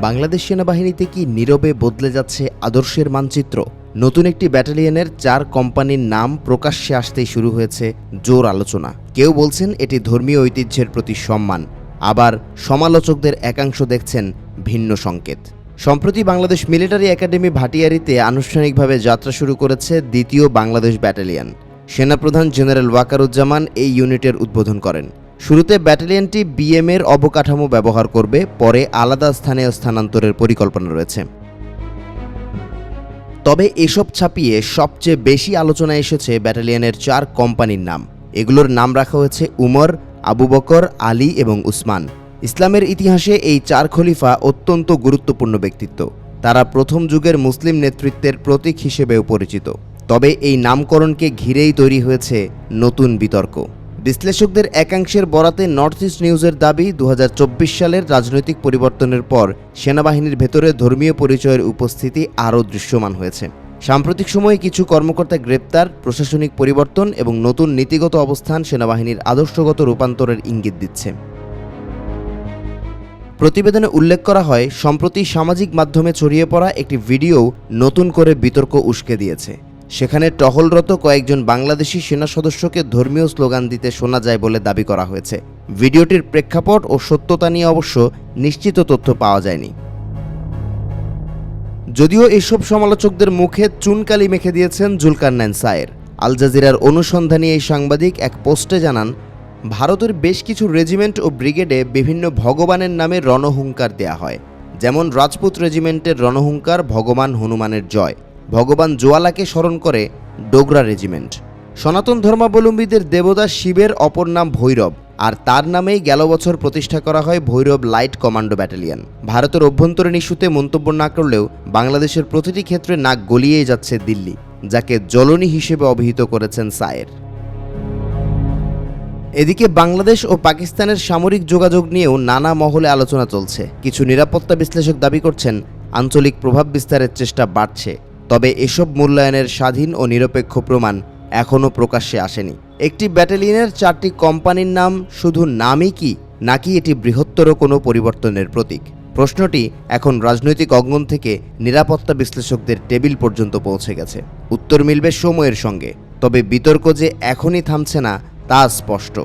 বাংলাদেশ সেনাবাহিনীতে কি নীরবে বদলে যাচ্ছে আদর্শের মানচিত্র? নতুন একটি ব্যাটালিয়নের 4 কোম্পানির নাম প্রকাশ্যে আসতেই শুরু হয়েছে জোর আলোচনা। কেউ বলছেন এটি ধর্মীয় ঐতিহ্যের প্রতি সম্মান, আবার সমালোচকদের একাংশ দেখছেন ভিন্ন সংকেত। সম্প্রতি বাংলাদেশ মিলিটারি একাডেমি ভাটিয়ারীতে আনুষ্ঠানিকভাবে যাত্রা শুরু করেছে দ্বিতীয় বাংলাদেশ ব্যাটালিয়ন। সেনাপ্রধান জেনারেল ওয়াকারুজ্জামান এই ইউনিটের উদ্বোধন করেন। শুরুতে ব্যাটালিয়নটি বিএম-এর অবকাঠামো ব্যবহার করবে, পরে আলাদা স্থানে স্থানান্তরের পরিকল্পনা রয়েছে। তবে এসব ছাপিয়ে সবচেয়ে বেশি আলোচনা এসেছে ব্যাটালিয়নের 4 কোম্পানির নাম। এগুলোর নাম রাখা হয়েছে উমর, আবু বকর, আলী এবং উসমান। ইসলামের ইতিহাসে এই 4 খলিফা অত্যন্ত গুরুত্বপূর্ণ ব্যক্তিত্ব। তারা প্রথম যুগের মুসলিম নেতৃত্বের প্রতীক হিসেবেও পরিচিত। তবে এই নামকরণকে ঘিরেই তৈরি হয়েছে নতুন বিতর্ক। বিশ্লেষকদের একাংশের বরাতে নর্থ ইস্ট নিউজের দাবি, 2024 সালের রাজনৈতিক পরিবর্তনের পর সেনাবাহিনীর ভেতরে ধর্মীয় পরিচয়ের উপস্থিতি আরও দৃশ্যমান হয়েছে। সাম্প্রতিক সময়ে কিছু কর্মকর্তা গ্রেপ্তার, প্রশাসনিক পরিবর্তন এবং নতুন নীতিগত অবস্থান সেনাবাহিনীর আদর্শগত রূপান্তরের ইঙ্গিত দিচ্ছে। প্রতিবেদনে উল্লেখ করা হয়, সম্প্রতি সামাজিক মাধ্যমে ছড়িয়ে পড়া একটি ভিডিও নতুন করে বিতর্ক উস্কে দিয়েছে। সেখানে টহলরত কয়েকজন বাংলাদেশি সেনা সদস্যকে ধর্মীয় স্লোগান দিতে শোনা যায় বলে দাবি করা হয়েছে। ভিডিওটির প্রেক্ষাপট ও সত্যতা নিয়ে অবশ্য নিশ্চিত তথ্য পাওয়া যায়নি। যদিও এসব সমালোচকদের মুখে চুনকালি মেখে দিয়েছেন জুলকারনাইন সায়ের। আল জাজিরার অনুসন্ধানী এই সাংবাদিক এক পোস্টে জানান, ভারতের বেশ কিছু রেজিমেন্ট ও ব্রিগেডে বিভিন্ন ভগবানের নামে রণহুঙ্কার দেয়া হয়। যেমন রাজপুত রেজিমেন্টের রণহুঙ্কার ভগবান হনুমানের জয়, ভগবান জোয়ালাকে স্মরণ করে ডোগরা রেজিমেন্ট। সনাতন ধর্মাবলম্বীদের দেবতা শিবের অপর নাম ভৈরব, আর তার নামেই গেল বছর প্রতিষ্ঠা করা হয় ভৈরব লাইট কমান্ডো ব্যাটালিয়ন। ভারতের অভ্যন্তরীণ ইস্যুতে মন্তব্য না করলেও বাংলাদেশের প্রতিটি ক্ষেত্রে নাক গলিয়েই যাচ্ছে দিল্লি, যাকে জ্বলনী হিসেবে অভিহিত করেছেন সায়ের। এদিকে বাংলাদেশ ও পাকিস্তানের সামরিক যোগাযোগ নিয়েও নানা মহলে আলোচনা চলছে। কিছু নিরাপত্তা বিশ্লেষক দাবি করছেন, আঞ্চলিক প্রভাব বিস্তারের চেষ্টা বাড়ছে। তবে এসব মূল্যায়নের স্বাধীন ও নিরপেক্ষ প্রমাণ এখনও প্রকাশ্যে আসেনি। একটি ব্যাটালিয়নের 4টি কোম্পানির নাম শুধু নামই কি, নাকি এটি বৃহত্তর কোনো পরিবর্তনের প্রতীক? প্রশ্নটি এখন রাজনৈতিক অঙ্গন থেকে নিরাপত্তা বিশ্লেষকদের টেবিল পর্যন্ত পৌঁছে গেছে। উত্তর মিলবে সময়ের সঙ্গে, তবে বিতর্ক যে এখনই থামছে না তা স্পষ্ট।